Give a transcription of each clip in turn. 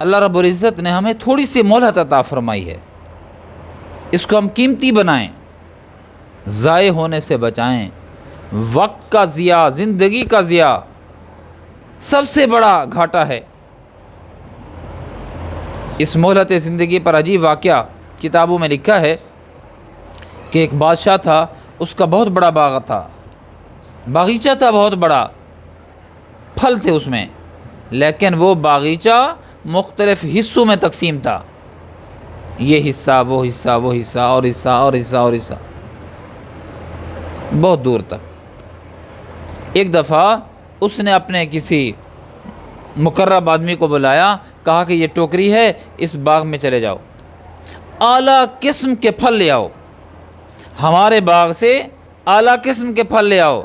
اللہ رب العزت نے ہمیں تھوڑی سی مہلت عطا فرمائی ہے، اس کو ہم قیمتی بنائیں، ضائع ہونے سے بچائیں۔ وقت کا ضیاع، زندگی کا ضیاع سب سے بڑا گھاٹا ہے۔ اس مہلت زندگی پر عجیب واقعہ کتابوں میں لکھا ہے کہ ایک بادشاہ تھا، اس کا بہت بڑا باغ تھا، باغیچہ تھا بہت بڑا، پھل تھے اس میں، لیکن وہ باغیچہ مختلف حصوں میں تقسیم تھا، یہ حصہ، وہ حصہ، وہ حصہ، اور حصہ، اور حصہ، اور حصہ، بہت دور تک۔ ایک دفعہ اس نے اپنے کسی مقرب آدمی کو بلایا، کہا کہ یہ ٹوکری ہے، اس باغ میں چلے جاؤ، اعلیٰ قسم کے پھل لے آؤ، ہمارے باغ سے اعلیٰ قسم کے پھل لے آؤ،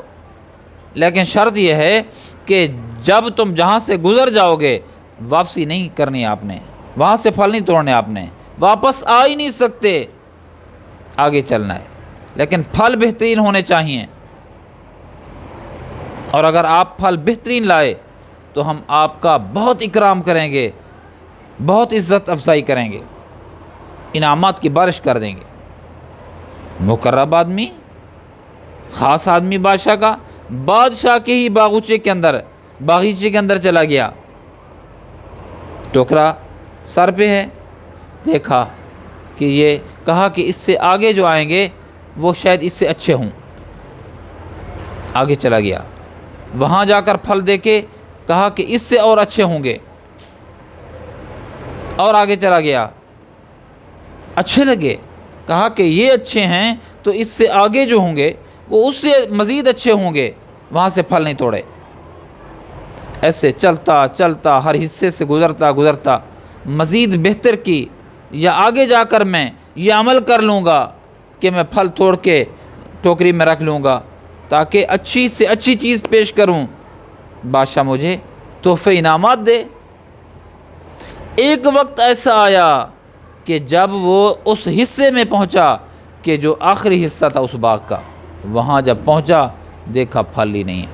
لیکن شرط یہ ہے کہ جب تم جہاں سے گزر جاؤ گے واپسی نہیں کرنی آپ نے، وہاں سے پھل نہیں توڑنے آپ نے، واپس آ ہی نہیں سکتے، آگے چلنا ہے، لیکن پھل بہترین ہونے چاہیے، اور اگر آپ پھل بہترین لائے تو ہم آپ کا بہت اکرام کریں گے، بہت عزت افزائی کریں گے، انعامات کی بارش کر دیں گے۔ مقرب آدمی، خاص آدمی بادشاہ کا، بادشاہ کے ہی باغیچے کے اندر چلا گیا، ٹوکرا سر پہ ہے، دیکھا کہ یہ، کہا کہ اس سے آگے جو آئیں گے وہ شاید اس سے اچھے ہوں، آگے چلا گیا، وہاں جا کر پھل دیکھے، کہا کہ اس سے اور اچھے ہوں گے، اور آگے چلا گیا، اچھے لگے، کہا کہ یہ اچھے ہیں تو اس سے آگے جو ہوں گے وہ اس سے مزید اچھے ہوں گے، وہاں سے پھل نہیں توڑے۔ ایسے چلتا چلتا ہر حصے سے گزرتا مزید بہتر کی، یا آگے جا کر میں یہ عمل کر لوں گا کہ میں پھل توڑ کے ٹوکری میں رکھ لوں گا تاکہ اچھی سے اچھی چیز پیش کروں، بادشاہ مجھے تحفے انعامات دے۔ ایک وقت ایسا آیا کہ جب وہ اس حصے میں پہنچا کہ جو آخری حصہ تھا اس باغ کا، وہاں جب پہنچا دیکھا پھل ہی نہیں ہے،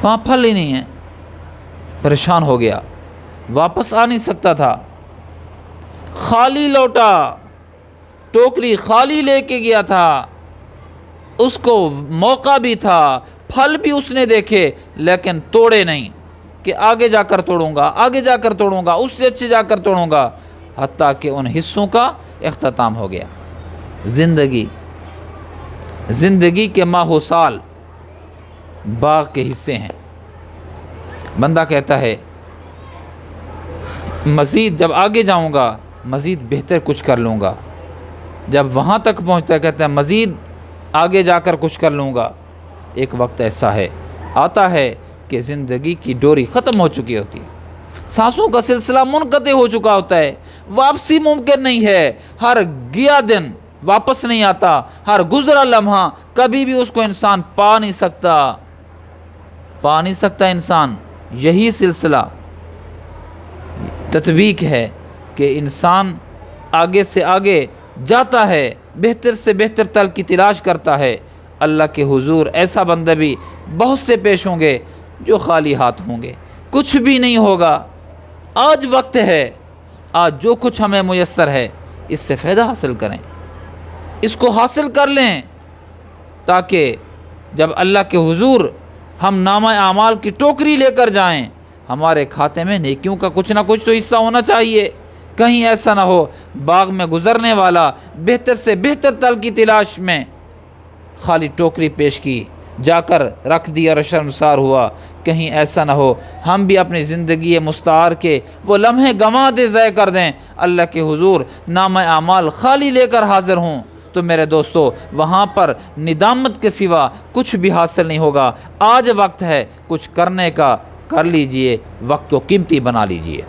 وہاں پھل ہی نہیں ہے، پریشان ہو گیا، واپس آ نہیں سکتا تھا، خالی لوٹا، ٹوکری خالی لے کے گیا تھا، اس کو موقع بھی تھا، پھل بھی اس نے دیکھے لیکن توڑے نہیں، کہ آگے جا کر توڑوں گا، آگے جا کر توڑوں گا، اس سے اچھے جا کر توڑوں گا، حتیٰ کہ ان حصوں کا اختتام ہو گیا۔ زندگی کے ماہ و سال باغ کے حصے ہیں۔ بندہ کہتا ہے مزید جب آگے جاؤں گا مزید بہتر کچھ کر لوں گا، جب وہاں تک پہنچتا ہے کہتا ہے مزید آگے جا کر کچھ کر لوں گا۔ ایک وقت ایسا آتا ہے کہ زندگی کی ڈوری ختم ہو چکی ہوتی ہے، سانسوں کا سلسلہ منقطع ہو چکا ہوتا ہے، واپسی ممکن نہیں ہے، ہر گیا دن واپس نہیں آتا، ہر گزرا لمحہ کبھی بھی اس کو انسان پا نہیں سکتا انسان۔ یہی سلسلہ تطبیق ہے کہ انسان آگے سے آگے جاتا ہے، بہتر سے بہتر تل کی تلاش کرتا ہے۔ اللہ کے حضور ایسا بندہ بھی بہت سے پیش ہوں گے جو خالی ہاتھ ہوں گے، کچھ بھی نہیں ہوگا۔ آج وقت ہے، آج جو کچھ ہمیں میسر ہے اس سے فائدہ حاصل کریں، اس کو حاصل کر لیں، تاکہ جب اللہ کے حضور ہم نامہ اعمال کی ٹوکری لے کر جائیں، ہمارے کھاتے میں نیکیوں کا کچھ نہ کچھ تو حصہ ہونا چاہیے۔ کہیں ایسا نہ ہو باغ میں گزرنے والا بہتر سے بہتر تل کی تلاش میں خالی ٹوکری پیش کی، جا کر رکھ دی اور شرمسار ہوا۔ کہیں ایسا نہ ہو ہم بھی اپنی زندگی مستعار کے وہ لمحے گنوا دے، ضائع کر دیں، اللہ کے حضور نامہ اعمال خالی لے کر حاضر ہوں تو میرے دوستو وہاں پر ندامت کے سوا کچھ بھی حاصل نہیں ہوگا۔ آج وقت ہے کچھ کرنے کا، کر لیجئے، وقت کو قیمتی بنا لیجئے۔